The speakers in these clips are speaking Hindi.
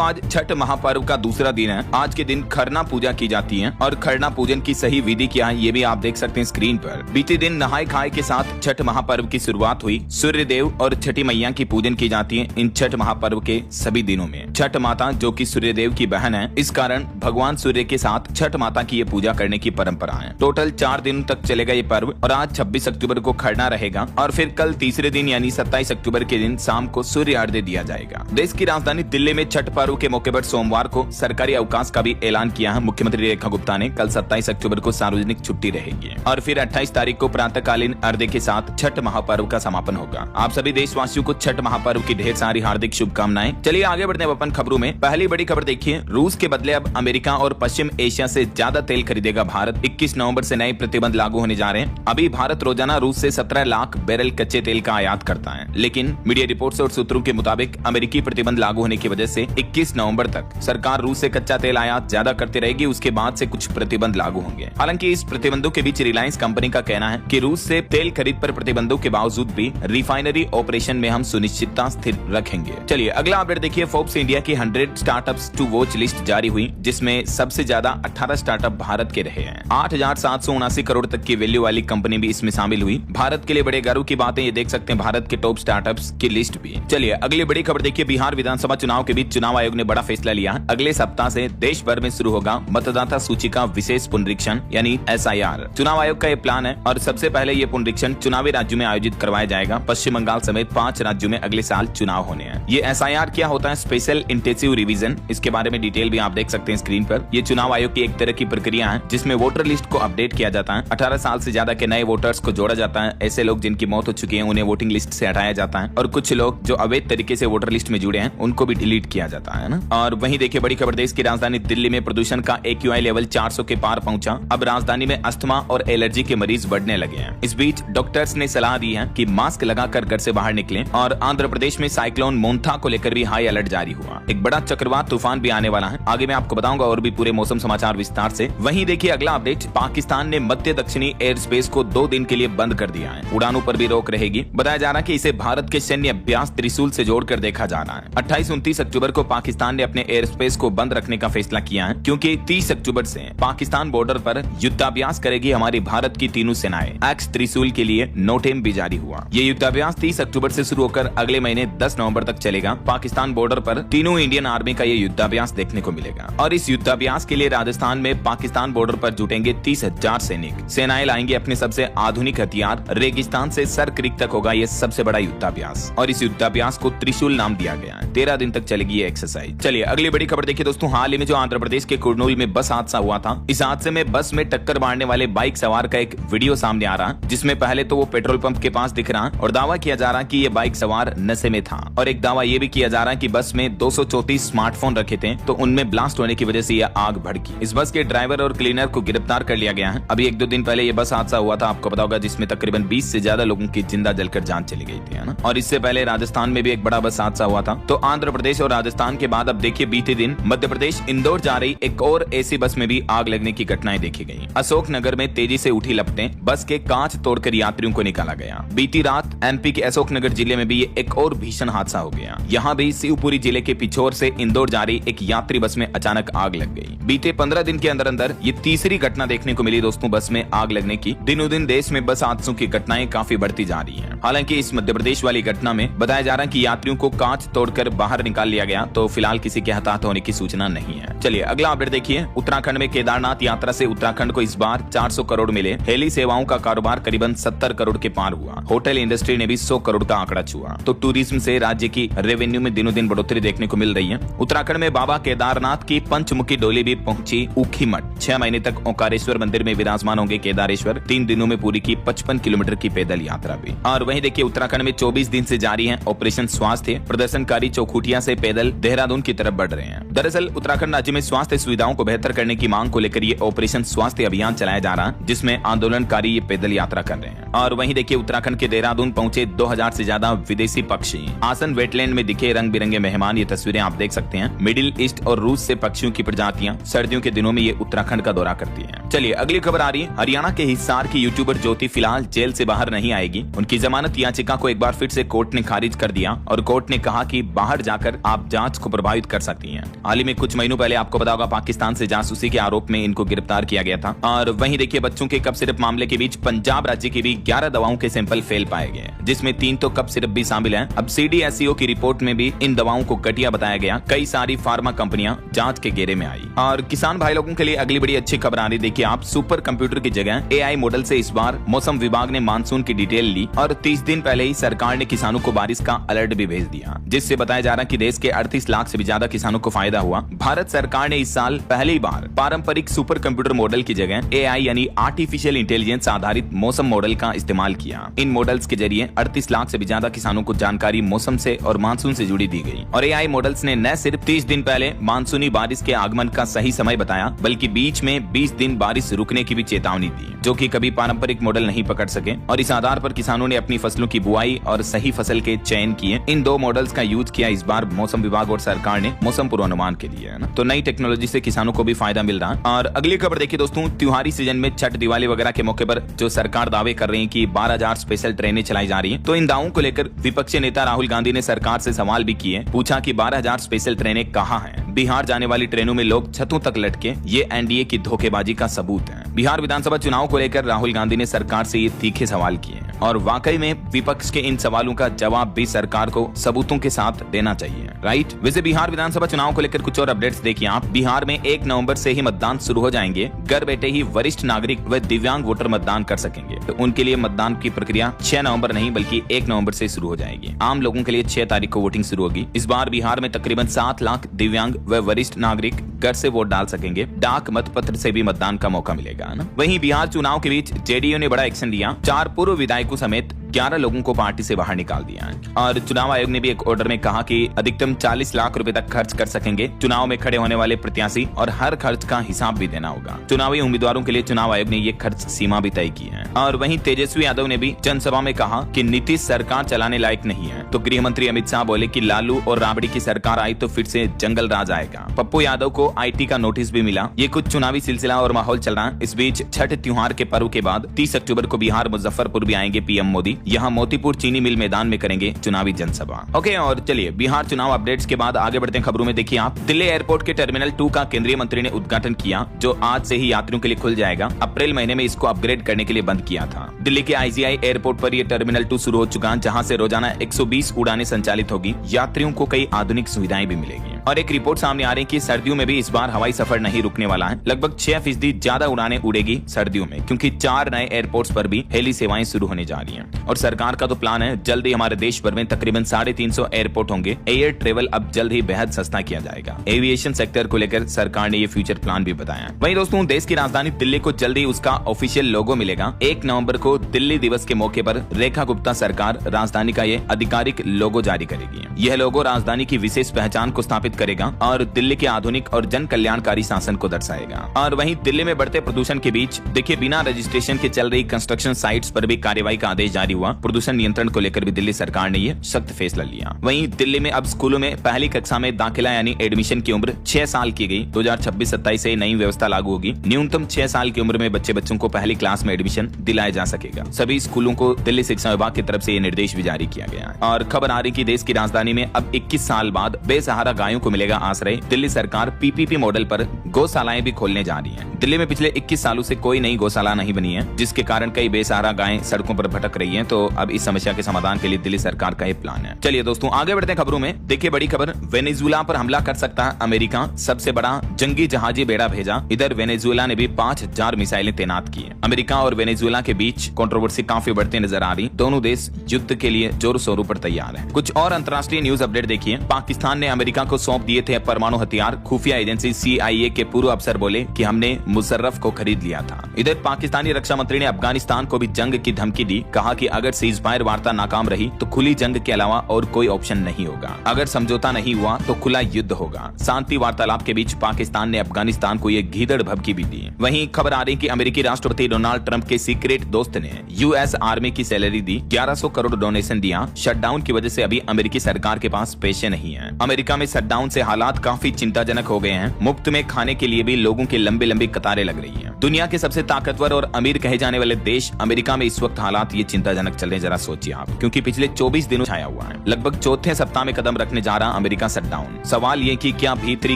आज छठ महापर्व का दूसरा दिन है। आज के दिन खरना पूजा की जाती है और खरना पूजन की सही विधि क्या है ये भी आप देख सकते हैं स्क्रीन पर। बीते दिन नहाय खाए के साथ छठ महापर्व की शुरुआत हुई। सूर्य देव और छठी मैया की पूजन की जाती है इन छठ महापर्व के सभी दिनों में। छठ माता जो कि सूर्य देव की बहन है, इस कारण भगवान सूर्य के साथ छठ माता की ये पूजा करने की परंपरा है। टोटल 4 दिनों तक चलेगा ये पर्व और आज 26 अक्टूबर को खरना रहेगा और फिर कल तीसरे दिन यानी 27 अक्टूबर के दिन शाम को सूर्य अर्घ्य दिया जाएगा। देश की राजधानी दिल्ली में छठ पर्व के मौके पर सोमवार को सरकारी अवकाश का भी ऐलान किया है मुख्यमंत्री रेखा गुप्ता ने। कल 27 अक्टूबर को सार्वजनिक छुट्टी रहेगी और फिर 28 तारीख को प्रातःकालीन अर्घ्य के साथ छठ महापर्व का समापन होगा। आप सभी देशवासियों को छठ महापर्व की ढेर सारी हार्दिक शुभकामनाएं। चलिए आगे बढ़ते हैं अपन खबरों में। पहली बड़ी खबर देखिए, रूस के बदले अब अमेरिका और पश्चिम एशिया से ज्यादा तेल खरीदेगा भारत। 21 नवंबर से नए प्रतिबंध लागू होने जा रहे हैं। अभी भारत रोजाना रूस से 17 लाख बैरल कच्चे तेल का आयात करता है, लेकिन मीडिया रिपोर्ट्स और सूत्रों के मुताबिक अमेरिकी प्रतिबंध लागू होने की वजह से 21 नवंबर तक सरकार रूस से कच्चा तेल आयात ज्यादा करती रहेगी। उसके बाद से कुछ प्रतिबंध लागू होंगे। हालांकि इस प्रतिबंधों के बीच रिलायंस कंपनी का कहना है कि रूस से तेल खरीद पर प्रतिबंधों के बावजूद भी रिफाइनरी ऑपरेशन में हम सुनिश्चितता स्थिर रखेंगे। चलिए अगला अपडेट देखिए, फोर्ब्स इंडिया की 100 स्टार्टअप्स टू वॉच लिस्ट जारी हुई, जिसमें सबसे ज्यादा 18 स्टार्टअप भारत के रहे हैं। 8,779 करोड़ तक की वैल्यू वाली कंपनी भी इसमें शामिल हुई। भारत के लिए बड़े गर्व की बात है, ये देख सकते हैं भारत के टॉप स्टार्टअप्स की लिस्ट भी। चलिए अगली बड़ी खबर देखिए, बिहार विधानसभा चुनाव के बीच चुनाव आयोग ने बड़ा फैसला लिया। अगले सप्ताह से देश भर में शुरू होगा मतदाता सूची का विशेष पुनरीक्षण यानी SIR। चुनाव आयोग का ये प्लान है और सबसे पहले ये पुनरीक्षण चुनावी राज्यों में आयोजित करवाया जाएगा। पश्चिम बंगाल समेत 5 राज्यों में अगले साल चुनाव होने हैं। ये SIR क्या होता है, स्पेशल इंटेंसिव रिवीजन, इसके बारे में डिटेल भी आप देख सकते हैं स्क्रीन पर। ये चुनाव आयोग की एक तरह की प्रक्रिया है जिसमें वोटर लिस्ट को अपडेट किया जाता है। 18 साल से ज्यादा के नए वोटर्स को जोड़ा जाता है। ऐसे लोग जिनकी मौत हो चुकी है उन्हें वोटिंग लिस्ट से हटाया जाता है और कुछ लोग जो अवैध तरीके से वोटर लिस्ट में जुड़े हैं उनको भी डिलीट किया जाता है ना। और वहीं देखिए बड़ी खबर, देश की राजधानी दिल्ली में प्रदूषण का AQI लेवल 400 के पार पहुंचा। अब राजधानी में अस्थमा और एलर्जी के मरीज बढ़ने लगे हैं। इस बीच डॉक्टर्स ने सलाह दी है कि मास्क लगाकर घर से बाहर निकलें। और आंध्र प्रदेश में साइक्लोन मोन्था को लेकर भी हाई अलर्ट जारी हुआ। एक बड़ा चक्रवात तूफान भी आने वाला है, आगे मैं आपको बताऊंगा और भी पूरे मौसम समाचार विस्तार से। वहीं देखिए अगला अपडेट, पाकिस्तान ने मध्य दक्षिणी एयर स्पेस को 2 दिन के लिए बंद कर दिया है। उड़ानों पर भी रोक रहेगी। बताया जा रहा है कि इसे भारत के सैन्य अभ्यास त्रिशूल से जोड़कर देखा जा रहा है। 28-29 अक्टूबर को पाकिस्तान ने अपने एयर स्पेस को बंद रखने का फैसला किया है, क्योंकि 30 अक्टूबर से पाकिस्तान बॉर्डर पर युद्धाभ्यास करेगी हमारी भारत की तीनों सेनाएं। एक्स त्रिशूल के लिए नोटेम भी जारी हुआ। ये युद्धाभ्यास 30 अक्टूबर से शुरू होकर अगले महीने 10 नवंबर तक चलेगा। पाकिस्तान बॉर्डर पर तीनों इंडियन आर्मी का ये युद्धाभ्यास देखने को मिलेगा और इस युद्धाभ्यास के लिए राजस्थान में पाकिस्तान बॉर्डर पर जुटेंगे 30,000 सैनिक। सेनाएं लाएंगे अपने सबसे आधुनिक हथियार। रेगिस्तान से सर क्रीक तक होगा ये सबसे बड़ा युद्धाभ्यास और इस युद्धाभ्यास को त्रिशूल नाम दिया गया है। 13 दिन तक चलेगी ये एक्सरसाइज। चलिए अगली बड़ी खबर देखिए दोस्तों, हाल ही में जो आंध्र प्रदेश के कुर्नूल में बस हादसा हुआ था, इस हादसे में बस में टक्कर मारने वाले बाइक सवार का एक वीडियो सामने आ रहा है, जिसमें पहले तो वो पेट्रोल पंप के पास दिख रहा और दावा किया जा रहा कि ये बाइक सवार नशे में था और एक दावा ये भी किया जा रहा कि बस में 234 स्मार्टफोन रखे थे तो उनमें ब्लास्ट होने की वजह से यह आग भड़की। इस बस के ड्राइवर और क्लीनर को गिरफ्तार कर लिया गया है। अभी 1-2 दिन पहले ये बस हादसा हुआ था, आपको पता होगा, जिसमें तकरीबन 20 से ज्यादा लोगों की जिंदा जलकर जान चली गई थी, है ना। और इससे पहले राजस्थान में भी एक बड़ा बस हादसा हुआ था। तो आंध्र प्रदेश और राजस्थान के बाद अब देखिए बीते दिन मध्य प्रदेश इंदौर जा रही एक और ऐसी बस में भी आग लगने की घटनाएं देखी गई। अशोकनगर में तेजी से उठी लपटें, बस के कांच तोड़कर यात्रियों को निकाला गया। बीती रात MP के अशोकनगर जिले में भी ये एक और भीषण हादसा हो गया। यहाँ भी शिवपुरी जिले के पिछोर से इंदौर जा रही एक यात्री बस में अचानक आग लग गई। बीते 15 दिन के अंदर अंदर ये तीसरी घटना देखने को मिली दोस्तों बस में आग लगने की। दिनों दिन देश में बस हादसों की घटनाएं काफी बढ़ती जा रही है। हालांकि इस मध्य प्रदेश वाली घटना में बताया जा रहा है कि यात्रियों को कांच तोड़कर बाहर निकाल लिया गया, तो फिलहाल किसी के हताहत होने की सूचना नहीं है। चलिए अगला अपडेट देखिए, उत्तराखंड में केदारनाथ यात्रा से उत्तराखंड को इस बार 400 करोड़ मिले। हेली सेवाओं का कारोबार करीबन 70 करोड़ के पार हुआ। होटल इंडस्ट्री ने भी 100 करोड़ का आंकड़ा छुआ। तो टूरिज्म से राज्य की रेवेन्यू में दिनों दिन बढ़ोतरी देखने को मिल रही है। उत्तराखंड में बाबा केदारनाथ की पंचमुखी डोली भी पहुंची ऊखीमठ। 6 महीने तक ओंकारेश्वर मंदिर में विराजमान होंगे केदारेश्वर। 3 दिनों में पूरी की 55 किलोमीटर की पैदल यात्रा भी। और वहीं देखिए उत्तराखंड में 24 दिन से जारी है ऑपरेशन स्वास्थ्य। प्रदर्शनकारी चौखुटिया से पैदल देहरादून की तरफ बढ़ रहे हैं। दरअसल उत्तराखंड राज्य में स्वास्थ्य सुविधाओं को बेहतर करने की मांग को लेकर ये ऑपरेशन स्वास्थ्य अभियान चलाया जा रहा है, जिसमें आंदोलनकारी ये पैदल यात्रा कर रहे हैं। और वहीं देखिए उत्तराखंड के देहरादून पहुंचे 2000 से ज्यादा विदेशी पक्षी। आसन वेटलैंड में दिखे रंग बिरंगे मेहमान, ये तस्वीरें आप देख सकते हैं। मिडिल ईस्ट और रूस से पक्षियों की प्रजातियां। सर्दियों के दिनों में ये उत्तराखंड उत्तराखंड का दौरा करती है। चलिए अगली खबर आ रही है। हरियाणा के हिसार की यूट्यूबर ज्योति फिलहाल जेल से बाहर नहीं आएगी। उनकी जमानत याचिका को एक बार फिर से कोर्ट ने खारिज कर दिया और कोर्ट ने कहा कि बाहर जाकर आप जांच को प्रभावित कर सकती हैं। हाल ही में कुछ महीनों पहले आपको पता होगा पाकिस्तान से जासूसी के आरोप में इनको गिरफ्तार किया गया था। और वहीं देखिए बच्चों के कफ सिरप मामले के बीच पंजाब राज्य की भी 11 दवाओं के सैंपल फेल पाए गए, जिसमें 3 तो कफ सिरप भी शामिल है। अब CDSCO की रिपोर्ट में भी इन दवाओं को घटिया बताया गया। कई सारी फार्मा कंपनियां जांच के घेरे में आई। और किसान भाई लोगों के लिए अगली बड़ी अच्छी खबर आ रही, देखिए आप सुपर कंप्यूटर की जगह AI मॉडल से इस बार मौसम विभाग ने मानसून की डिटेल ली और 30 दिन पहले ही सरकार ने किसानों को बारिश का अलर्ट भी भेज दिया, जिससे बताया जा रहा कि देश के 38 लाख से भी ज्यादा किसानों को फायदा हुआ। भारत सरकार ने इस साल पहली बार पारंपरिक सुपर कंप्यूटर मॉडल की जगह AI यानी आर्टिफिशियल इंटेलिजेंस आधारित मौसम मॉडल का इस्तेमाल किया। इन मॉडल्स के जरिए 38 लाख से भी ज्यादा किसानों को जानकारी मौसम से और मानसून से जुड़ी दी गई। और AI मॉडल्स ने न सिर्फ 30 दिन पहले मानसूनी बारिश के आगमन का सही समय बताया, बल्कि बीच में 20 दिन बारिश रुकने की भी चेतावनी दी, जो कि कभी पारंपरिक मॉडल नहीं पकड़ सके। और इस आधार पर किसानों ने अपनी फसलों की बुआई और सही फसल के चयन किए। इन 2 मॉडल्स का यूज किया इस बार मौसम विभाग और सरकार ने मौसम पूर्वानुमान के लिए, है ना। तो नई टेक्नोलॉजी से किसानों को भी फायदा मिल रहा है। और अगली खबर देखिए दोस्तों, त्योहारी सीजन में छठ दिवाली वगैरह के मौके पर जो सरकार दावे कर रही है कि 12,000 स्पेशल ट्रेनें चलाई जा रही हैं, तो इन दावों को लेकर विपक्षी नेता राहुल गांधी ने सरकार से सवाल भी किए। पूछा कि 12,000 स्पेशल ट्रेनें कहां हैं? बिहार जाने वाली ट्रेनों में लोग छतों तक लटके, ये NDA की धोखेबाजी का सबूत है। बिहार विधानसभा चुनाव को लेकर राहुल गांधी ने सरकार से ये तीखे सवाल किए और वाकई में विपक्ष के इन सवालों का जवाब भी सरकार को सबूतों के साथ देना चाहिए, राइट। वैसे बिहार विधानसभा चुनाव को लेकर कुछ और अपडेट्स देखिए आप। बिहार में 1 नवंबर से ही मतदान शुरू हो जाएंगे। घर बैठे ही वरिष्ठ नागरिक व दिव्यांग वोटर मतदान कर सकेंगे। तो उनके लिए मतदान की प्रक्रिया 6 नवंबर नहीं बल्कि 1 नवंबर से शुरू हो जाएगी। आम लोगों के लिए 6 तारीख को वोटिंग शुरू होगी। इस बार बिहार में तकरीबन 7 लाख दिव्यांग व वरिष्ठ नागरिक घर से वोट डाल सकेंगे। डाक मतपत्र से भी मतदान का मौका मिलेगा ना। वहीं बिहार चुनाव के बीच JDU ने बड़ा एक्शन लिया। 4 पूर्व विधायकों समेत 11 लोगों को पार्टी से बाहर निकाल दिया है। और चुनाव आयोग ने भी एक ऑर्डर में कहा कि अधिकतम 40 लाख रुपए तक खर्च कर सकेंगे चुनाव में खड़े होने वाले प्रत्याशी और हर खर्च का हिसाब भी देना होगा। चुनावी उम्मीदवारों के लिए चुनाव आयोग ने ये खर्च सीमा भी तय की है। और वहीं तेजस्वी यादव ने भी जनसभा में कहा कि नीतीश सरकार चलाने लायक नहीं है। तो गृह मंत्री अमित शाह बोले कि लालू और राबड़ी की सरकार आई तो फिर से जंगल राज आएगा। पप्पू यादव को IT का नोटिस भी मिला। ये कुछ चुनावी सिलसिला और माहौल चल रहा है। इस बीच छठ त्योहार के पर्व के बाद 30 अक्टूबर को बिहार मुजफ्फरपुर भी आएंगे PM मोदी। यहाँ मोतीपुर चीनी मिल मैदान में करेंगे चुनावी जनसभा। ओके, और चलिए बिहार चुनाव अपडेट्स के बाद आगे बढ़ते हैं खबरों में। देखिए आप, दिल्ली एयरपोर्ट के टर्मिनल 2 का केंद्रीय मंत्री ने उद्घाटन किया, जो आज से ही यात्रियों के लिए खुल जाएगा। अप्रैल महीने में इसको अपग्रेड करने के लिए बंद किया था। दिल्ली के IGI एयरपोर्ट पर यह टर्मिनल 2 शुरू हो चुका है, जहां से रोजाना 120 उड़ानें संचालित होगी। यात्रियों को कई आधुनिक सुविधाएं भी मिलेगी। और एक रिपोर्ट सामने आ रही है कि सर्दियों में भी इस बार हवाई सफर नहीं रुकने वाला है। लगभग 6% ज्यादा उड़ानें उड़ेगी सर्दियों में, क्योंकि 4 नए एयरपोर्ट्स पर भी हेली सेवाएं शुरू होने जा रही हैं। और सरकार का तो प्लान है जल्द ही हमारे देश भर में तकरीबन 350 एयरपोर्ट होंगे। एयर ट्रेवल अब जल्द ही बेहद सस्ता किया जाएगा। एविएशन सेक्टर को लेकर सरकार ने ये फ्यूचर प्लान भी बताया। वहीं दोस्तों, देश की राजधानी दिल्ली को जल्द ही उसका ऑफिशियल लोगो मिलेगा। 1 नवंबर को दिल्ली दिवस के मौके पर रेखा गुप्ता सरकार राजधानी का ये आधिकारिक लोगो जारी करेगी। यह लोगो राजधानी की विशेष पहचान को स्थापित करेगा और दिल्ली के आधुनिक और जन कल्याणकारी शासन को दर्शाएगा। और वहीं दिल्ली में बढ़ते प्रदूषण के बीच देखिए बिना रजिस्ट्रेशन के चल रही कंस्ट्रक्शन साइट्स पर भी कार्रवाई का आदेश जारी हुआ। प्रदूषण नियंत्रण को लेकर भी दिल्ली सरकार ने ये सख्त फैसला लिया। वहीं दिल्ली में अब स्कूलों में पहली कक्षा में दाखिला यानी एडमिशन की उम्र 6 साल की गई। 2026-27 से नई व्यवस्था लागू होगी। न्यूनतम 6 साल की उम्र में बच्चों को पहली क्लास में एडमिशन दिलाया जा सकेगा। सभी स्कूलों को दिल्ली शिक्षा विभाग की तरफ से ये निर्देश भी जारी किया गया है। और खबर आ रही कि देश की राजधानी में अब 21 साल बाद बेसहारा गायों को मिलेगा आश्रय। दिल्ली सरकार PPP मॉडल पर गौशालाएं भी खोलने जा रही है। दिल्ली में पिछले 21 सालों से कोई नई गौशाला नहीं बनी है, जिसके कारण कई बेसहारा गायें सड़कों पर भटक रही हैं। तो अब इस समस्या के समाधान के लिए दिल्ली सरकार का ये प्लान है। चलिए दोस्तों आगे बढ़ते हैं खबरों में। देखिए बड़ी खबर, वेनेजुएला पर हमला कर सकता है अमेरिका। सबसे बड़ा जंगी जहाजी बेड़ा भेजा। इधर वेनेजुएला ने भी 5000 मिसाइलें तैनात की है। अमेरिका और वेनेजुएला के बीच कंट्रोवर्सी काफी बढ़ती नजर आ रही। दोनों देश युद्ध के लिए जोर शोरों पर तैयार है। कुछ और अंतर्राष्ट्रीय न्यूज अपडेट देखिए। पाकिस्तान ने अमेरिका को सौंप दिए थे परमाणु हथियार। खुफिया एजेंसी CIA के पूर्व अफसर बोले कि हमने मुशर्रफ को खरीद लिया था। इधर पाकिस्तानी रक्षा मंत्री ने अफगानिस्तान को भी जंग की धमकी दी। कहा कि अगर सीजफायर वार्ता नाकाम रही तो खुली जंग के अलावा और कोई ऑप्शन नहीं होगा। अगर समझौता नहीं हुआ तो खुला युद्ध होगा। शांति वार्तालाप के बीच पाकिस्तान ने अफगानिस्तान को ये गीदड़ भभकी भी दी। वहीं खबर आ रही कि अमेरिकी राष्ट्रपति डोनाल्ड ट्रंप के सीक्रेट दोस्त ने यूएस आर्मी की सैलरी दी, 1100 करोड़ डोनेशन दिया। शटडाउन की वजह से अभी अमेरिकी सरकार के पास पैसे नहीं है। अमेरिका में शटडाउन से हालात काफी चिंताजनक हो गए हैं। मुफ्त में खाने के लिए भी लोगों की लंबी लंबी कतारें लग रही हैं। दुनिया के सबसे ताकतवर और अमीर कहे जाने वाले देश अमेरिका में इस वक्त हालात ये चिंताजनक चल रहे हैं। जरा सोचिए आप, क्योंकि पिछले 24 दिनों छाया हुआ है। लगभग चौथे सप्ताह में कदम रखने जा रहा अमेरिका शटडाउन। सवाल ये कि क्या भीतरी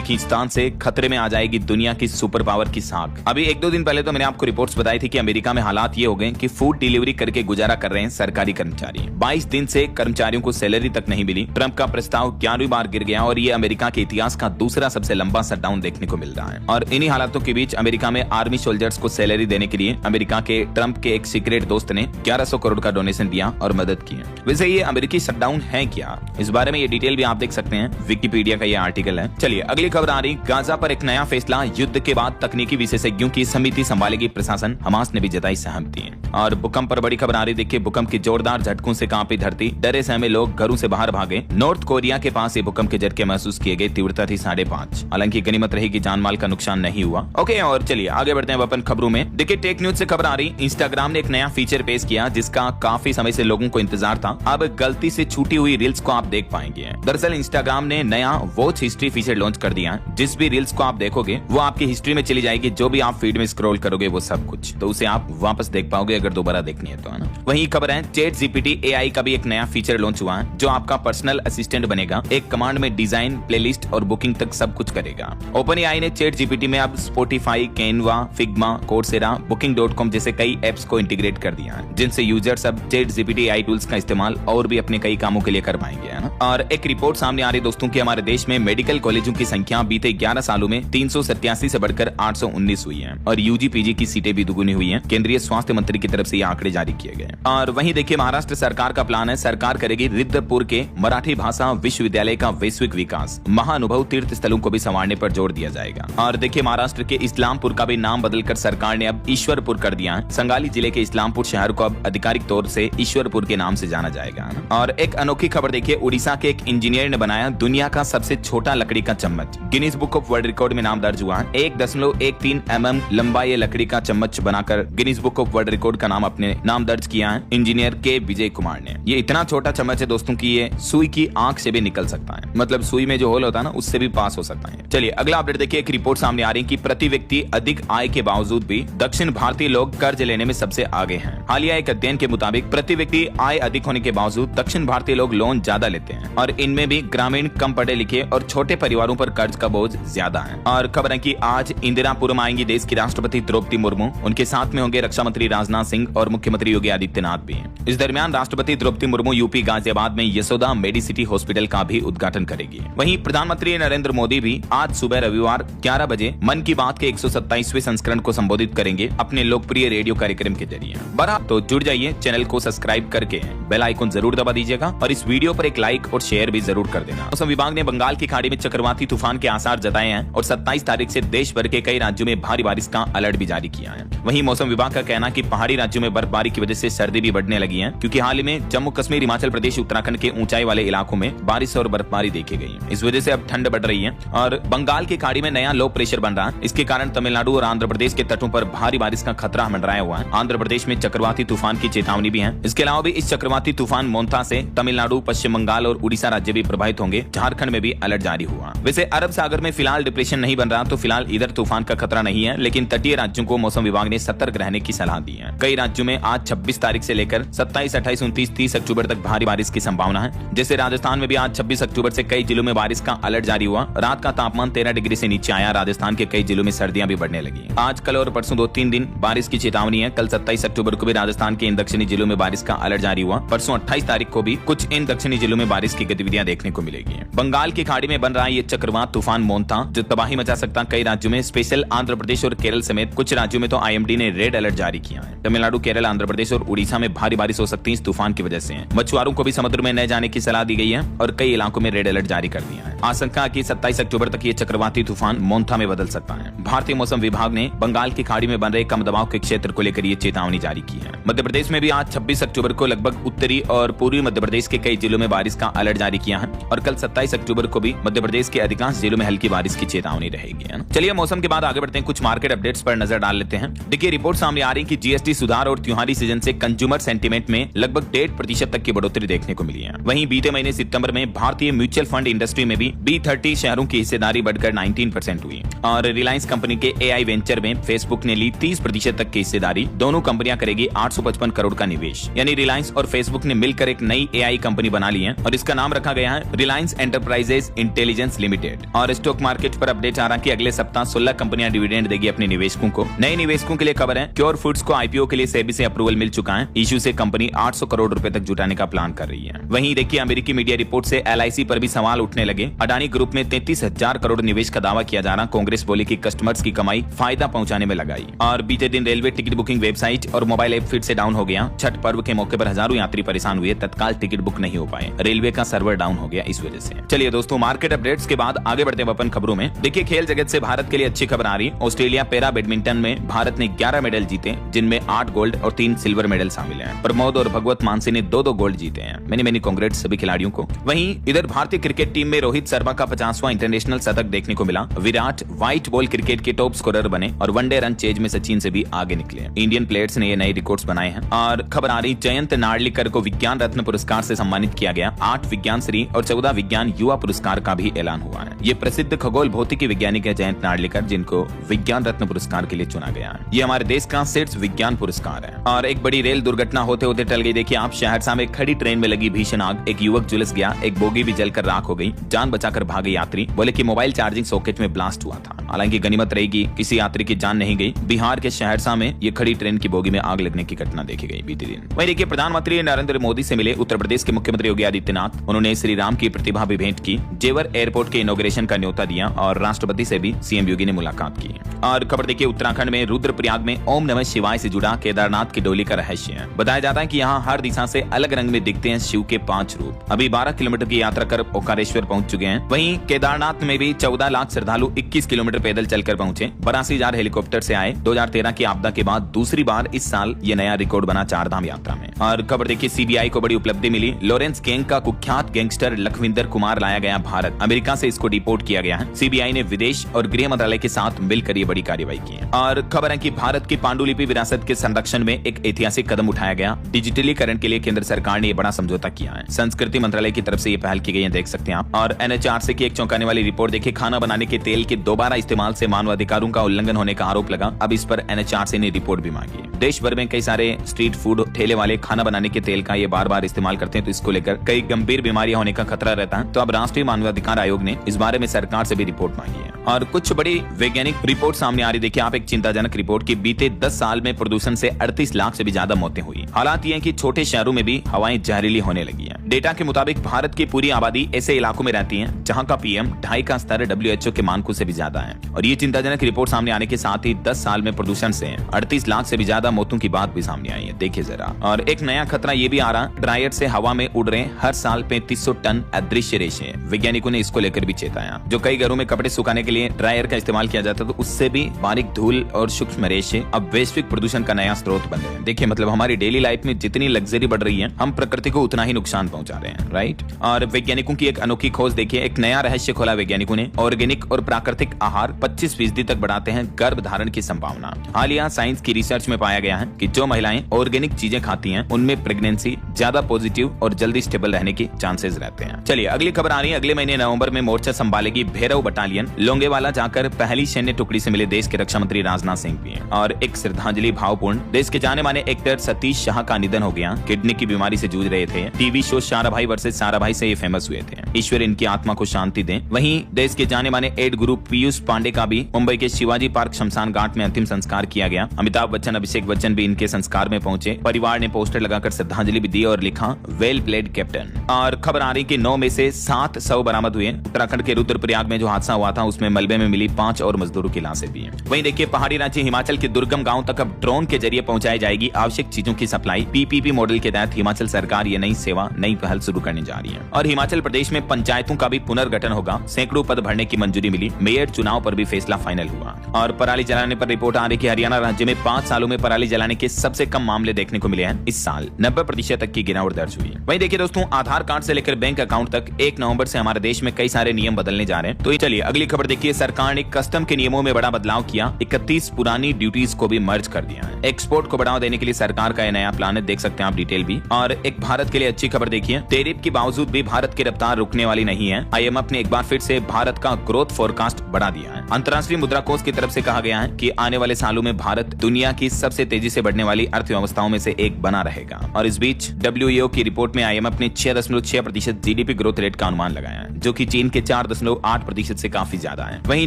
खींचतान से खतरे में आ जाएगी दुनिया की सुपर पावर की साख। अभी 1-2 दिन पहले तो मैंने आपको रिपोर्ट्स बताई थी कि अमेरिका में हालात ये हो गए कि फूड डिलीवरी करके गुजारा कर रहे हैं सरकारी कर्मचारी। 22 दिन से कर्मचारियों को सैलरी तक नहीं मिली। ट्रंप का प्रस्ताव 11वीं बार गिर गया और ये अमेरिका के इतिहास का दूसरा सबसे लंबा शटडाउन देखने को मिल रहा है। और इन्हीं हालातों के बीच अमेरिका में आर्मी सोल्जर्स को सैलरी देने के लिए अमेरिका के ट्रंप के एक सीक्रेट दोस्त ने 1100 करोड़ का डोनेशन दिया और मदद की। वैसे ये अमेरिकी शटडाउन है क्या, इस बारे में ये डिटेल भी आप देख सकते हैं, विकिपीडिया का ये आर्टिकल है। चलिए अगली खबर आ रही, गाजा पर एक नया फैसला, युद्ध के बाद तकनीकी विशेषज्ञों की समिति संभालेगी प्रशासन, हमास ने भी जताई सहमति। और भूकंप पर बड़ी खबर आ रही, देखिए भूकंप के जोरदार झटकों से कांपी धरती, डरे सहमे लोग घरों से बाहर भागे। नॉर्थ कोरिया के पास ये भूकंप के झटके महसूस किए गए, तीव्रता थी 5.5। हालांकि गनीमत रही कि जान माल का नुकसान नहीं हुआ। ओके, और चलिए आगे बढ़ते हैं अपन खबरों में। देखिए टेक न्यूज से खबर आ रही, इंस्टाग्राम ने एक नया फीचर पेश किया जिसका काफी समय से लोगों को इंतजार था। अब गलती से छूटी हुई रील्स को आप देख पाएंगे। दरअसल इंस्टाग्राम ने नया वॉच हिस्ट्री फीचर लॉन्च कर दिया। जिस भी रील्स को आप देखोगे वो आपकी हिस्ट्री में चली जाएगी। जो भी आप फीड में स्क्रॉल करोगे वो सब कुछ, तो उसे आप वापस देख पाओगे अगर दोबारा देखनी है तो, है ना। वही खबर है, चैट जीपीटी एआई का भी एक नया फीचर लॉन्च हुआ है जो आपका पर्सनल असिस्टेंट बनेगा। एक कमांड में डिजाइन, प्लेलिस्ट और बुकिंग तक सब कुछ करेगा। ओपन एआई ने चैट जीपीटी में अब Spotify, Canva, Figma, Coursera, booking.com जैसे कई एप्स को इंटीग्रेट कर दिया है, जिनसे यूजर्स अब चैट जीपीटी एआई टूल्स का इस्तेमाल और भी अपने कई कामों के लिए कर पाएंगे, है ना। और एक रिपोर्ट सामने आ रही दोस्तों कि हमारे देश में मेडिकल कॉलेजों की संख्या बीते 11 सालों में 387 से बढ़कर 819 हुई है और यूजी पीजी की सीटें भी दुगुनी हुई हैं। केंद्रीय स्वास्थ्य मंत्री की तरफ से ये आंकड़े जारी किए गए। और वहीं देखिए महाराष्ट्र सरकार का प्लान है, सरकार करेगी रिद्धपुर के मराठी भाषा विश्वविद्यालय का वैश्विक विकास। महाअनुभव तीर्थ स्थलों को भी संवारने पर जोर दिया जाएगा। और देखिए महाराष्ट्र के इस्लामपुर का भी नाम बदलकर सरकार ने अब ईश्वरपुर कर दिया है। संगाली जिले के इस्लामपुर शहर को अब आधिकारिक तौर से ईश्वरपुर के नाम से जाना जाएगा। और एक अनोखी खबर देखिए, उड़ीसा के एक इंजीनियर ने बनाया दुनिया का सबसे छोटा लकड़ी का चम्मच। Guinness book of world record में नाम दर्ज हुआ। 1.13 mm लंबा ये लकड़ी का चम्मच बनाकर Guinness book of world record का नाम अपने नाम दर्ज किया है इंजीनियर के विजय कुमार ने। ये इतना छोटा चम्मच है दोस्तों की ये सुई की आंख से भी निकल सकता है, मतलब सुई में जो होल होता है ना उससे भी पास हो सकता है। चलिए अगला अपडेट देखिए, एक रिपोर्ट सामने आ रही है कि प्रति व्यक्ति अधिक आय के बावजूद भी दक्षिण भारतीय लोग कर्ज लेने में सबसे आगे हैं। हालिया एक अध्ययन के मुताबिक प्रति व्यक्ति आय अधिक होने के बावजूद दक्षिण भारतीय लोग लोन ज्यादा लेते हैं और इनमें भी ग्रामीण, कम पढ़े लिखे और छोटे परिवारों पर कर्ज का बोझ ज्यादा है। और खबर है कि आज इंदिरापुरम आएंगी देश की राष्ट्रपति द्रौपदी मुर्मू। उनके साथ में होंगे रक्षा मंत्री राजनाथ सिंह और मुख्यमंत्री योगी आदित्यनाथ भी। इस दरमियान राष्ट्रपति द्रौपदी मुर्मू यूपी गाजियाबाद में यशोदा मेडिसिटी हॉस्पिटल का भी उद्घाटन करेगी। वहीं प्रधानमंत्री नरेंद्र मोदी भी आज सुबह रविवार 11 बजे मन की बात के 127वें संस्करण को संबोधित करेंगे अपने लोकप्रिय रेडियो कार्यक्रम के जरिए। बड़ा तो जुड़ जाइए, चैनल को सब्सक्राइब करके बेल आइकन जरूर दबा दीजिएगा और इस वीडियो पर एक लाइक और शेयर भी जरूर कर देना। मौसम विभाग ने बंगाल की खाड़ी में चक्रवाती तूफान के आसार जताए हैं और 27 तारीख से देश भर के कई राज्यों में भारी बारिश का अलर्ट भी जारी किया है। वहीं मौसम विभाग का कहना कि पहाड़ी राज्यों में बर्फबारी की वजह से सर्दी भी बढ़ने लगी है, क्योंकि हाल ही में जम्मू कश्मीर, हिमाचल प्रदेश, उत्तराखंड के ऊंचाई वाले इलाकों में बारिश और बर्फबारी देखी गई। इस वजह से अब ठंड बढ़ रही है और बंगाल की खाड़ी में नया लो प्रेशर बन रहा है। इसके कारण तमिलनाडु और आंध्र प्रदेश के तटों पर भारी बारिश का खतरा मंडराया हुआ है। आंध्र प्रदेश में चक्रवाती तूफान की चेतावनी भी है। इसके अलावा भी इस चक्रवाती तूफान मोन्था से तमिलनाडु, पश्चिम बंगाल और उड़ीसा राज्य भी प्रभावित होंगे। झारखंड में भी अलर्ट जारी हुआ। वैसे अरब सागर में फिलहाल डिप्रेशन नहीं बन रहा, तो फिलहाल इधर तूफान का खतरा नहीं है, लेकिन तटीय राज्यों को मौसम विभाग ने सतर्क रहने की सलाह दी है। कई राज्यों में आज 26 तारीख से लेकर 27, 28, 29, 30 अक्टूबर तक भारी बारिश की संभावना है। जैसे राजस्थान में भी आज 26 अक्टूबर से कई जिलों में बारिश का अलर्ट जारी हुआ। रात का तापमान 13 डिग्री से नीचे आया। राजस्थान के कई जिलों में सर्दियां भी बढ़ने लगी। आज, कल और परसों 2-3 दिन बारिश की चेतावनी है। कल 27 अक्टूबर को भी राजस्थान के इन दक्षिणी जिलों में बारिश का अलर्ट जारी हुआ। परसों 28 तारीख को भी कुछ इन दक्षिणी जिलों में बारिश की गतिविधियां देखने को मिलेगी। बंगाल की खाड़ी में बन रहा है ये चक्रवात तूफान मोन्था, जो तबाही मचा सकता है कई राज्यों में। स्पेशल आंध्र प्रदेश और केरल समेत कुछ राज्यों में तो आईएमडी ने रेड अलर्ट जारी किया है। तमिलनाडु, केरल, आंध्र प्रदेश और उड़ीसा में भारी बारिश हो सकती है इस तूफान की वजह से। मछुआरों को भी समुद्र में न जाने की सलाह दी गई है और कई इलाकों में रेड अलर्ट जारी कर दिया है। आशंका की 27 अक्टूबर तक ये चक्रवाती तूफान मोन्था में बदल सकता है। भारतीय मौसम विभाग ने बंगाल की खाड़ी में बन रहे कम दबाव के क्षेत्र को लेकर ये चेतावनी जारी की है। मध्य प्रदेश में भी आज बाद 26 अक्टूबर को लगभग उत्तरी और पूर्वी मध्य प्रदेश के कई जिलों में बारिश का अलर्ट जारी किया है और कल 27 अक्टूबर को भी मध्य प्रदेश के अधिकांश जिलों में हल्की बारिश की चेतावनी रहेगी। चलिए मौसम के बाद आगे बढ़ते हैं, कुछ मार्केट अपडेट्स पर नजर डाल लेते हैं। देखिए रिपोर्ट सामने आ रही है कि जीएसटी सुधार और त्योहारी सीजन से कंज्यूमर सेंटीमेंट में लगभग 1.5% तक की बढ़ोतरी देखने को मिली है। वहीं बीते महीने सितंबर में भारतीय म्यूचुअल फंड इंडस्ट्री में भी B30 शेयरों की हिस्सेदारी बढ़कर 19% हुई और रिलायंस कंपनी के AI वेंचर में फेसबुक ने ली 30% तक की हिस्सेदारी। दोनों कंपनियां करेगी 855 करोड़ का निवेश, यानी रिलायंस और फेसबुक ने मिलकर एक नई AI कंपनी बना ली है और इसका नाम रखा गया है रिलायंस एंटरप्राइजेस इंटेलिजेंस लिमिटेड। और स्टॉक मार्केट पर अपडेट आ रहा है कि अगले सप्ताह 16 कंपनियां डिविडेंड देगी अपने निवेशकों को। नए निवेशकों के लिए खबर है क्योर फूड्स को IPO के लिए सेबी से अप्रूवल मिल चुका है। इश्यू से कंपनी 800 करोड़ रुपए तक जुटाने का प्लान कर रही है। वहीं देखिए अमेरिकी मीडिया रिपोर्ट से LIC पर भी सवाल उठने लगे। अडानी ग्रुप में 33,000 करोड़ निवेश का दावा किया जा रहा। कांग्रेस बोली कि कस्टमर्स की कमाई फायदा पहुंचाने में लगाई। और बीते दिन रेलवे टिकट बुकिंग वेबसाइट और मोबाइल ऐप फिर से डाउन हो गया। छठ पर्व के मौके पर हजारों यात्री परेशान हुए, तत्काल टिकट बुक नहीं हो पाए, रेलवे का सर्वर डाउन हो गया इस वजह से। चलिए दोस्तों मार्केट अपडेट्स के बाद आगे बढ़ते हैं अपन खबरों में। देखिए खेल जगत से भारत के लिए अच्छी खबर आ रही। ऑस्ट्रेलिया पैरा बैडमिंटन में भारत ने 11 मेडल जीते, जिनमें 8 गोल्ड और 3 सिल्वर मेडल शामिल हैं। प्रमोद और भगवत मानसी ने 2-2 गोल्ड जीते हैं। मेनी कांग्रेट्स सभी खिलाड़ियों को। वहीं इधर भारतीय क्रिकेट टीम में रोहित शर्मा का 50वां इंटरनेशनल शतक देखने को मिला। विराट व्हाइट बॉल क्रिकेट के टॉप स्कोरर बने और वनडे रन चेज में सचिन से भी आगे निकले। इंडियन प्लेयर्स ने ये नए रिकॉर्ड्स बनाए हैं। और खबर आ रही जयंत नार्लिकर को विज्ञान रत्न पुरस्कार से सम्मानित किया गया। 8 विज्ञान श्री और 14 विज्ञान युवा पुरस्कार का भी ऐलान हुआ है। ये प्रसिद्ध खगोल भौतिकी वैज्ञानिक है जयंत नार्लिकर, जिनको विज्ञान रत्न पुरस्कार के लिए चुना गया है। ये हमारे देश का शीर्ष विज्ञान पुरस्कार है। और एक बड़ी रेल दुर्घटना होते होते टल गई। देखिए आप शहरसा में खड़ी ट्रेन में लगी भीषण आग, एक युवक झुलस गया, एक बोगी भी जलकर राख हो गई। जान बचाकर भागे यात्री, बोले कि मोबाइल चार्जिंग सॉकेट में ब्लास्ट हुआ था। हालांकि गनीमत रहेगी किसी यात्री की जान नहीं गई। बिहार के शहरसा में ये खड़ी ट्रेन की बोगी में आग लगने की घटना देखी गई बीते दिन। वहीं देखिए प्रधानमंत्री नरेंद्र मोदी से मिले उत्तर प्रदेश के मुख्यमंत्री योगी आदित्यनाथ। उन्होंने श्री राम की प्रतिभा भी भेंट की, जेवर एयरपोर्ट के इनॉग्रेशन का न्योता दिया और राष्ट्रपति से भी सीएम योगी ने मुलाकात की। और खबर देखिए उत्तराखंड में रुद्रप्रयाग में ओम नमः शिवाय से जुड़ा केदारनाथ की डोली का रहस्य है। बताया जाता है कि यहाँ हर दिशा से अलग रंग में दिखते हैं शिव के 5 रूप। अभी 12 किलोमीटर की यात्रा कर ओंकारेश्वर पहुंच चुके हैं। वहीं केदारनाथ में भी 14 लाख श्रद्धालु 21 किलोमीटर पैदल चलकर पहुंचे। 82,000 हेलीकॉप्टर से आए। 2013 की आपदा के बाद दूसरी बार इस साल ये नया रिकॉर्ड बना 4 धाम यात्रा में। और खबर देखिए CBI को बड़ी उपलब्धि मिली। लॉरेंस गैंग का कुख्यात गैंगस्टर लखविंदर कुमार लाया गया भारत। अमेरिका से इसको डिपोर्ट किया गया है। CBI ने विदेश और गृह मंत्रालय के साथ मिलकर ये बड़ी कार्रवाई की है। और खबर है कि भारत की पांडुलिपि विरासत के संरक्षण में एक ऐतिहासिक कदम उठाया गया। डिजिटलीकरण के लिए केंद्र सरकार ने ये बड़ा समझौता किया है। संस्कृति मंत्रालय की तरफ से ये पहल की गई है, देख सकते हैं आप। और NHRC की एक चौंकाने वाली रिपोर्ट देखिए, खाना बनाने के तेल के दोबारा इस्तेमाल से मानवाधिकारों का उल्लंघन होने का आरोप लगा। अब इस पर NHRC ने रिपोर्ट भी मांगी। देश भर में कई सारे स्ट्रीट फूड ठेले वाले खाना बनाने के तेल का ये बार-बार इस्तेमाल करते हैं, तो इसको लेकर कई गंभीर बीमारियां होने का खतरा रहता है। तो अब राष्ट्रीय मानवाधिकार आयोग ने इस बारे में सरकार से भी रिपोर्ट मांगी है। और कुछ बड़ी वैज्ञानिक रिपोर्ट सामने आ रही। देखिए आप एक चिंताजनक रिपोर्ट की बीते 10 साल में प्रदूषण से 38 लाख से भी ज्यादा मौतें हुई। हालात ये है कि छोटे शहरों में भी हवाएं जहरीली होने लगी हैं। डेटा के मुताबिक भारत की पूरी आबादी ऐसे इलाकों में रहती है जहां का PM 2.5 का स्तर WHO के मानकों से भी ज्यादा है। और ये चिंताजनक रिपोर्ट सामने आने के साथ ही 10 साल में प्रदूषण से 38 लाख से भी ज्यादा मौतों की बात भी सामने आई है। देखिए जरा। और एक नया खतरा ये भी आ रहा, ड्रायर से हवा में उड़ रहे हर साल 3500 टन अदृश्य रेशे। वैज्ञानिकों ने इसको लेकर भी चेताया। जो कई घरों में कपड़े सुखाने के लिए ड्रायर का इस्तेमाल किया जाता है, तो उससे भी बारीक धूल और सूक्ष्म रेशे अब वैश्विक प्रदूषण का नया स्रोत बन रहे हैं। देखिए मतलब हमारी डेली लाइफ में जितनी लग्जरी बढ़ रही है, हम प्रकृति को उतना ही नुकसान पहुंचा रहे हैं, राइट। और वैज्ञानिकों की एक अनोखी खोज देखिए, एक नया रहस्य खोला वैज्ञानिकों ने। ऑर्गेनिक और प्राकृतिक आहार 25% तक बढ़ाते हैं गर्भ धारण की संभावना। हालिया साइंस की रिसर्च में पाया गया है कि जो महिलाएं ऑर्गेनिक चीजें खाती हैं, उनमें प्रेगनेंसी ज्यादा पॉजिटिव और जल्दी स्टेबल रहने के चांसेस रहते हैं। चलिए अगली खबर आ रही है। अगले महीने नवंबर में मोर्चा संभालेगी भैरव बटालियन। लोंगेवाला जाकर पहली सैन्य टुकड़ी से मिले देश के रक्षा मंत्री राजनाथ सिंह भी हैं। और एक श्रद्धांजलि भावपूर्ण। देश के जाने माने एक्टर सतीश शाह का निधन हो गया। किडनी की बीमारी से जूझ रहे थे। TV show Sarabhai versus Sarabhai से ये फेमस हुए थे। ईश्वर इनकी आत्मा को शांति दे। वहीं देश के जाने माने एड गुरु पीयूष पांडे का भी मुंबई के शिवाजी पार्क शमशान घाट में अंतिम संस्कार किया गया। अमिताभ बच्चन, अभिषेक बच्चन भी इनके संस्कार में पहुंचे। परिवार ने पोस्टर लगाकर श्रद्धांजलि भी दी और लिखा वेल प्लेड कैप्टन। और खबर आ रही कि 9 में से 7 शव बरामद हुए। उत्तराखंड के रुद्रप्रयाग में जो हादसा हुआ था, उसमें मलबे में मिली 5 और मजदूरों की लाशें भी हैं। वहीं देखिए पहाड़ी राज्य हिमाचल के दुर्गम गांव तक अब ड्रोन के जरिए पहुंचाई जाएगी आवश्यक चीजों की सप्लाई। PPP मॉडल के तहत हिमाचल सरकार ये नई सेवा, नई पहल शुरू करने जा रही है। और हिमाचल प्रदेश में पंचायतों का भी पुनर्गठन होगा। सैकड़ों पद भरने की मंजूरी मिली। मेयर चुनाव पर भी फैसला फाइनल हुआ। और पराली जलाने पर रिपोर्ट आ रही कि हरियाणा राज्य में 5 सालों में पराली जलाने के सबसे कम मामले देखने को मिले हैं। इस साल 90% तक की गिरावट दर्ज हुई। वहीं देखिए दोस्तों, आधार कार्ड से लेकर बैंक अकाउंट तक 1 नवंबर से हमारे देश में कई सारे नियम बदलने जा रहे हैं। तो चलिए अगली खबर देखिए। सरकार ने कस्टम के नियमों में बड़ा बदलाव किया, 31 पुरानी ड्यूटीज को भी मर्ज कर दिया है। एक्सपोर्ट को बढ़ावा देने के लिए सरकार का यह नया प्लान है, देख सकते हैं आप डिटेल भी। और एक भारत के लिए अच्छी खबर देखिए, टैरिफ के बावजूद भी भारत की रफ्तार रुकने वाली नहीं है। IMF ने एक बार फिर से भारत का ग्रोथ फोरकास्ट बढ़ा दिया है। अंतर्राष्ट्रीय मुद्रा कोष की तरफ से कहा गया है कि आने वाले सालों में भारत दुनिया की सबसे तेजी से बढ़ने वाली अर्थव्यवस्थाओं में से एक बना रहेगा। और इस बीच WEO की रिपोर्ट में IMF ने 6.6% GDP ग्रोथ रेट का अनुमान लगाया है, जो कि चीन के 4.8% से काफी ज्यादा है। वहीं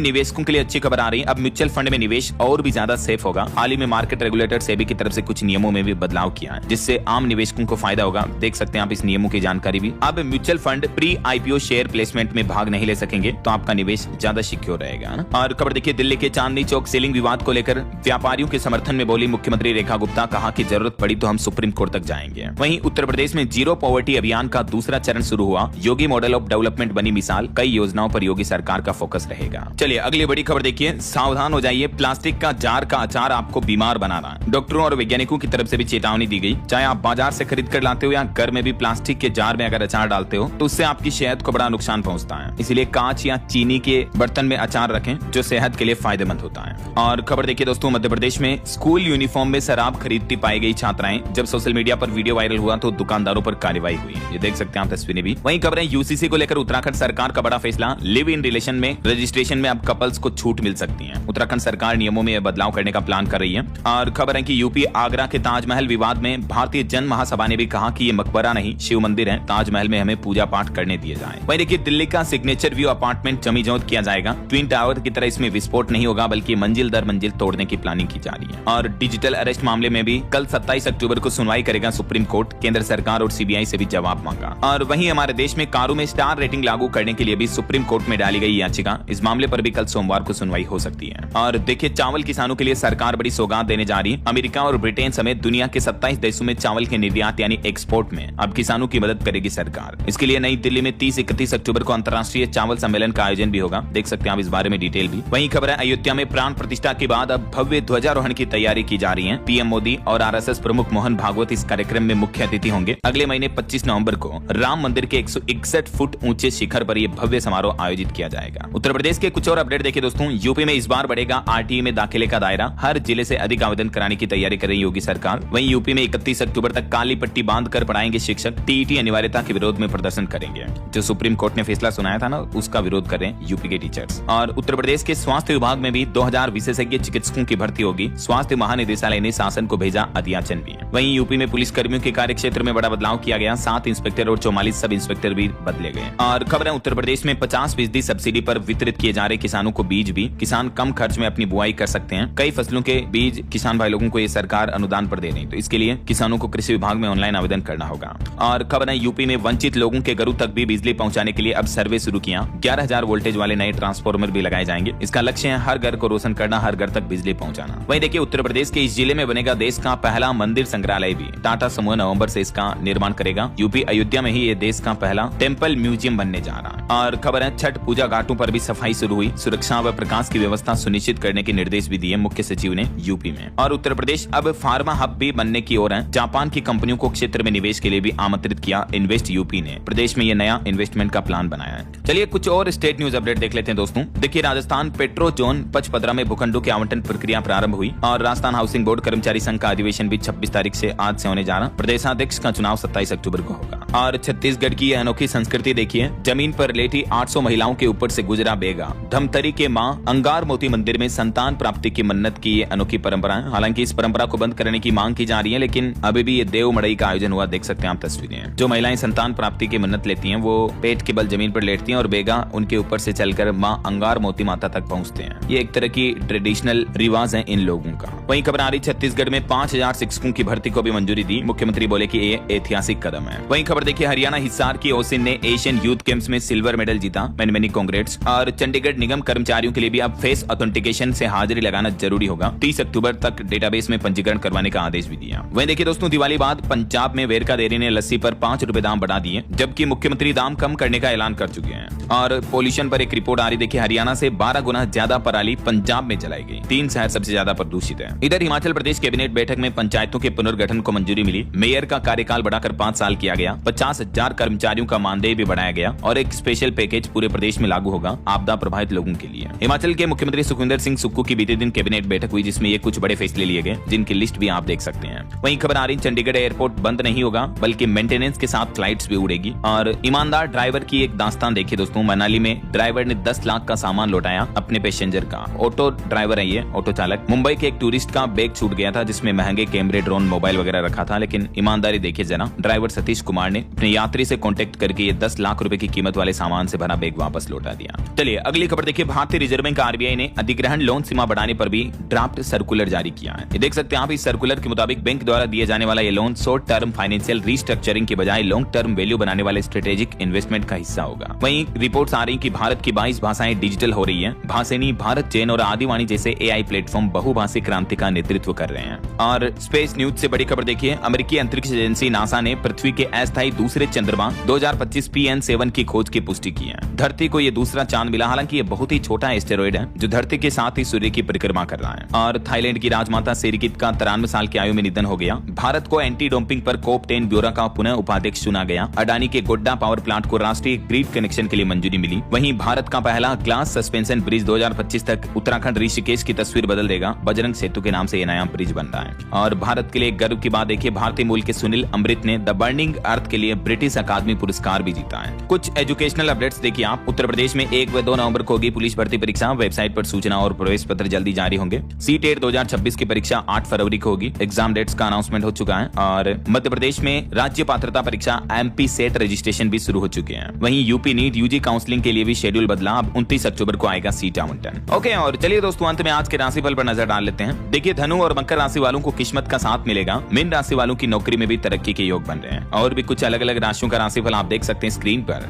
निवेशकों के लिए अच्छी खबर आ रही है, अब म्यूचुअल फंड में निवेश और भी ज्यादा सेफ होगा। हाल ही में मार्केट रेगुलेटर सेबी की तरफ से कुछ नियमों में भी बदलाव किया है, जिससे आम निवेशकों को फायदा होगा। देख सकते हैं आप इस नियमों की जानकारी भी। अब mutual fund pre IPO share placement में भाग नहीं ले सकेंगे, तो आपका निवेश ज्यादा सिक्योर रहेगा। और खबर देखिए, दिल्ली के चांदनी चौक सीलिंग विवाद को लेकर व्यापारियों के समर्थन में बोली मुख्यमंत्री रेखा गुप्ता, कहा कि जरूरत पड़ी तो हम सुप्रीम कोर्ट तक जाएंगे। वहीं उत्तर प्रदेश में जीरो पॉवर्टी अभियान का दूसरा चरण शुरू हुआ, योगी मॉडल ऑफ डेवलपमेंट बनी मिसाल, कई योजनाओं पर योगी सरकार का फोकस रहेगा। चलिए अगली बड़ी खबर देखिए, सावधान हो जाइए, प्लास्टिक का जार का अचार आपको बीमार बना रहा है। डॉक्टरों और वैज्ञानिकों की तरफ से भी चेतावनी दी गई, चाहे आप बाजार से खरीद कर लाते हो या घर में भी प्लास्टिक के जार में अगर अचार डालते हो तो उससे आपकी सेहत को बड़ा नुकसान पहुंचता है। इसलिए कांच या चीनी के बर्तन में अचार रखें, जो सेहत के लिए फायदेमंद होता है। और खबर देखिए दोस्तों, मध्य प्रदेश में स्कूल यूनिफॉर्म में शराब खरीदती पाई गई छात्राएं, जब सोशल मीडिया पर वीडियो वायरल हुआ तो दुकानदारों पर कार्रवाई हुई। ये देख सकते हैं आप तस्वीरें भी। वहीं खबर है UCC को लेकर उत्तराखंड सरकार का बड़ा फैसला, लिव इन रिलेशन में रजिस्ट्रेशन में अब कपल्स को छूट मिल सकती है। उत्तराखंड सरकार नियमों में बदलाव करने का प्लान कर रही है। और खबर है कि यूपी आगरा के ताजमहल विवाद में भारतीय जन महासभा ने भी कहा कि ये मकबरा नहीं शिव मंदिर है, ताजमहल में हमें पूजा पाठ करने दिए जाए। वहीं देखिए, दिल्ली का सिग्नेचर व्यू अपार्टमेंट जमीजोत किया जाएगा। ट्विन टावर की तरह इसमें विस्फोट नहीं होगा, बल्कि मंजिल दर मंजिल तोड़ने की प्लानिंग की जा रही है। और डिजिटल अरेस्ट मामले में भी कल 27 अक्टूबर को सुनवाई करेगा सुप्रीम कोर्ट, केंद्र सरकार और CBI से भी जवाब मांगा। और वहीं हमारे देश में कारों में स्टार रेटिंग लागू करने के लिए भी सुप्रीम कोर्ट में डाली गई याचिका, इस मामले पर भी कल सोमवार को सुनवाई हो सकती है। और देखिए, चावल किसानों के लिए सरकार बड़ी सौगात देने जा रही है। अमेरिका और ब्रिटेन समेत दुनिया के 27 देशों में चावल के निर्यात यानी एक्सपोर्ट में अब किसानों की मदद करेगी सरकार। इसके लिए नई दिल्ली में 30-31 अक्टूबर को अंतर्राष्ट्रीय चावल सम्मेलन का आयोजन भी होगा, देख सकते हैं आप इस बारे में डिटेल भी। वहीं खबर है, अयोध्या में प्राण प्रतिष्ठा के बाद अब भव्य ध्वजारोहण की तैयारी की जा रही है। PM मोदी और RSS प्रमुख मोहन भागवत इस कार्यक्रम में मुख्य अतिथि होंगे। अगले महीने 25 नवंबर को राम मंदिर के 161 फुट ऊंचे शिखर पर यह भव्य समारोह आयोजित किया जाएगा। उत्तर प्रदेश के कुछ और अपडेट देखिए दोस्तों, यूपी में इस बार बढ़ेगा RTE में दाखिले का दायरा, हर जिले से अधिक आवेदन कराने की तैयारी कर रही योगी सरकार। वहीं यूपी में 31 अक्टूबर तक काली पट्टी बांधकर पढ़ाएंगे शिक्षक, TET अनिवार्यता के विरोध में प्रदर्शन करेंगे। जो सुप्रीम कोर्ट ने फैसला सुनाया था ना, उसका विरोध कर रहे हैं यूपी के टीचर्स। और उत्तर प्रदेश के स्वास्थ्य विभाग में भी 2000 विशेषज्ञ चिकित्सकों की भर्ती होगी, स्वास्थ्य महानिदेशालय ने शासन को भेजा अध्याचन भी। वहीं यूपी में पुलिस कर्मियों के कार्य क्षेत्र में बड़ा बदलाव किया गया, 7 इंस्पेक्टर और 44 सब इंस्पेक्टर भी बदले गए। और खबर है, उत्तर प्रदेश में 50% सब्सिडी पर वितरित किए जा रहे किसानों को बीज भी, किसान कम खर्च में अपनी बुआई कर सकते हैं। कई फसलों के बीज किसान भाई लोगों को ये सरकार अनुदान पर दे रही, तो इसके लिए किसानों को कृषि विभाग में ऑनलाइन आवेदन करना होगा। और खबर है, यूपी में वंचित लोगों के घरों तक भी बिजली पहुंचाने के लिए अब सर्वे शुरू किया, 11,000 वोल्टेज वाले नए ट्रांसफार्मर भी लगाए जाएंगे। इसका लक्ष्य है हर घर को रोशन करना, हर घर तक बिजली पहुंचाना। वहीं देखिए, उत्तर प्रदेश के इस जिले में बनेगा देश का पहला मंदिर संग्रहालय भी, टाटा समूह नवंबर से इसका निर्माण करेगा। यूपी अयोध्या में ही ये देश का पहला टेम्पल म्यूजियम बनने जा रहा है। और खबर है, छठ पूजा घाटों पर भी सफाई शुरू हुई, सुरक्षा व प्रकाश की व्यवस्था सुनिश्चित करने के निर्देश भी दिए मुख्य सचिव ने यूपी में। और उत्तर प्रदेश अब फार्मा हब भी बनने की ओर है, जापान की कंपनियों को क्षेत्र में निवेश के लिए भी आमंत्रित किया इन्वेस्ट यूपी ने। प्रदेश में ये नया इन्वेस्टमेंट का प्लान बनाया है। चलिए कुछ और स्टेट न्यूज अपडेट देख लेते हैं दोस्तों। देखिए, राजस्थान पेट्रो जोन पचपदरा में भूखंडों के आवंटन प्रक्रिया प्रारंभ हुई और राजस्थान हाउसिंग बोर्ड कर्मचारी संघ का अधिवेशन भी 26 तारीख से आज से होने जा रहा। प्रदेशाध्यक्ष का चुनाव 27 अक्टूबर को होगा। और छत्तीसगढ़ की अनोखी संस्कृति देखिए, जमीन पर लेटी 800 महिलाओं के ऊपर से गुजरा बेगा। धमतरी के मां अंगार मोती मंदिर में संतान प्राप्ति की मन्नत की ये अनोखी परंपरा है। हालांकि इस परंपरा को बंद करने की मांग की जा रही है, लेकिन अभी भी ये देव मड़ई का आयोजन हुआ, देख सकते हैं आप तस्वीरें। जो महिलाएं संतान प्राप्ति की मन्नत लेती हैं, वो पेट के बल जमीन पर लेटती हैं और बेगा उनके ऊपर से चलकर मां अंगार मोती माता तक पहुंचते हैं। ये एक तरह की ट्रेडिशनल रिवाज है इन लोगों का। वहीं खबर आ रही, छत्तीसगढ़ में 5000 शिक्षकों की भर्ती को भी मंजूरी दी, मुख्यमंत्री बोले कि ये ऐतिहासिक कदम है। वहीं खबर देखिए, हरियाणा हिसार की ओसिन ने एशियन यूथ गेम्स में सिल्वर मेडल जीता, मेनी कांग्रेट्स। और चंडीगढ़ निगम कर्मचारियों के लिए भी अब फेस ऑथेंटिकेशन से हाजिरी लगाना जरूरी होगा, 30 अक्टूबर तक डेटाबेस में पंजीकरण करवाने का आदेश भी दिया। वहीं देखिए दोस्तों, दिवाली बाद पंजाब में वेरका डेयरी ने लस्सी पर 5 रुपए दाम बढ़ा दिए, जबकि मुख्यमंत्री दाम कम करने का ऐलान कर चुके हैं। और पॉल्यूशन पर एक रिपोर्ट आ रही, देखिए हरियाणा से 12 गुना ज्यादा पराली पंजाब में जलाई गई। 3 शहर सबसे ज्यादा प्रदूषित है। इधर हिमाचल प्रदेश कैबिनेट बैठक में पंचायतों के पुनर्गठन को मंजूरी मिली। मेयर का कार्यकाल बढ़ाकर 5 साल किया गया। 50,000 कर्मचारियों का मानदेय भी बढ़ाया गया और एक स्पेशल पैकेज पूरे प्रदेश में लागू होगा आपदा प्रभावित लोगों के लिए। हिमाचल के मुख्यमंत्री सुखविंदर सिंह सुक्खू की बीते दिन कैबिनेट बैठक हुई, जिसमें ये कुछ बड़े फैसले लिए गए, जिनकी लिस्ट भी आप देख सकते हैं। वहीं खबर आ रही, चंडीगढ़ एयरपोर्ट बंद नहीं होगा बल्कि मेंटेनेंस के साथ फ्लाइट्स भी उड़ेगी। और ईमानदार ड्राइवर की एक दास्तान देखिए दोस्तों। मनाली में ड्राइवर ने 10 लाख का सामान लौटाया अपने पैसेंजर का। ऑटो ड्राइवर है ये, ऑटो चालक। मुंबई के एक टूरिस्ट का बैग छूट गया था जिसमें महंगे कैमरे, ड्रोन, मोबाइल वगैरह रखा था, लेकिन ईमानदारी देखिए जरा। ड्राइवर सतीश कुमार ने अपने यात्री से कॉन्टेक्ट करके ये 10 लाख रुपए की कीमत वाले सामान से भरा बैग वापस लौटा दिया। चलिए अगली खबर देखिए। भारतीय रिजर्व बैंक आरबीआई ने अधिग्रहण लोन सीमा बढ़ाने पर भी ड्राफ्ट सर्कुलर जारी किया है। ये देख सकते हैं आप। इस सर्कुलर के मुताबिक बैंक द्वारा दिए जाने वाला ये loan short term financial restructuring के बजाय लॉन्ग टर्म वैल्यू बनाने वाले स्ट्रेटेजिक इन्वेस्टमेंट का हिस्सा होगा। वहीं रिपोर्ट्स आ रही कि भारत की 22 भाषाएं डिजिटल हो रही है। भाषिनी, भारत चैन और आदिवाणी जैसे एआई प्लेटफॉर्म बहुभाषिक क्रांति का नेतृत्व कर रहे हैं। और स्पेस न्यूज से बड़ी खबर देखिए। अमेरिकी अंतरिक्ष एजेंसी नासा ने पृथ्वी के अस्थायी दूसरे चंद्रमा 2025 PN7 की खोज की पुष्टि की है। धरती को ये दूसरा चांद मिला। हालांकि ये बहुत ही छोटा एस्टेरॉइड है जो धरती के साथ ही सूर्य की परिक्रमा कर रहा है। और थाईलैंड की राजमाता सेरिकित का 93 साल की आयु में निधन हो गया। भारत को एंटी डोपिंग पर COP10 ब्यूरो का पुनः उपाध्यक्ष चुना गया। अडानी के गोड्डा पावर प्लांट को राष्ट्रीय ग्रिड कनेक्शन के लिए मंजूरी मिली। वहीं भारत का पहला ग्लास सस्पेंशन ब्रिज 2025 तक उत्तराखंड ऋषिकेश की तस्वीर बदल देगा। बजरंग सेतु के नाम से ये नया ब्रिज बन रहा है। और भारत के लिए गर्व की बात देखिए, भारतीय मूल के सुनील अमृत ने द बर्निंग अर्थ के लिए ब्रिटिश अकादमी पुरस्कार भी जीता है। कुछ एजुकेशनल अपडेट्स देखिए आप। उत्तर प्रदेश में 1 व 2 नवंबर को होगी पुलिस भर्ती परीक्षा। वेबसाइट पर सूचना और प्रवेश पत्र जल्दी जारी होंगे। CTET 2026 की परीक्षा 8 फरवरी को होगी। एग्जाम डेट्स का अनाउंसमेंट हो चुका है। और मध्य प्रदेश में राज्य पात्रता परीक्षा MP सेट रजिस्ट्रेशन भी शुरू हो चुके हैं। वहीं यूपी नीट UG काउंसलिंग के लिए भी शेड्यूल बदला। अब 29 अक्टूबर को आएगा सीट आवंटन। ओके, और चलिए दोस्तों अंत में आज के राशिफल पर नजर डाल लेते हैं। देखिए धनु और मकर राशि वालों को किस्मत का साथ मिलेगा। मीन राशि वालों की नौकरी में भी तरक्की के योग बन रहे हैं। और भी कुछ अलग अलग राशियों का राशिफल आप देख सकते हैं स्क्रीन पर।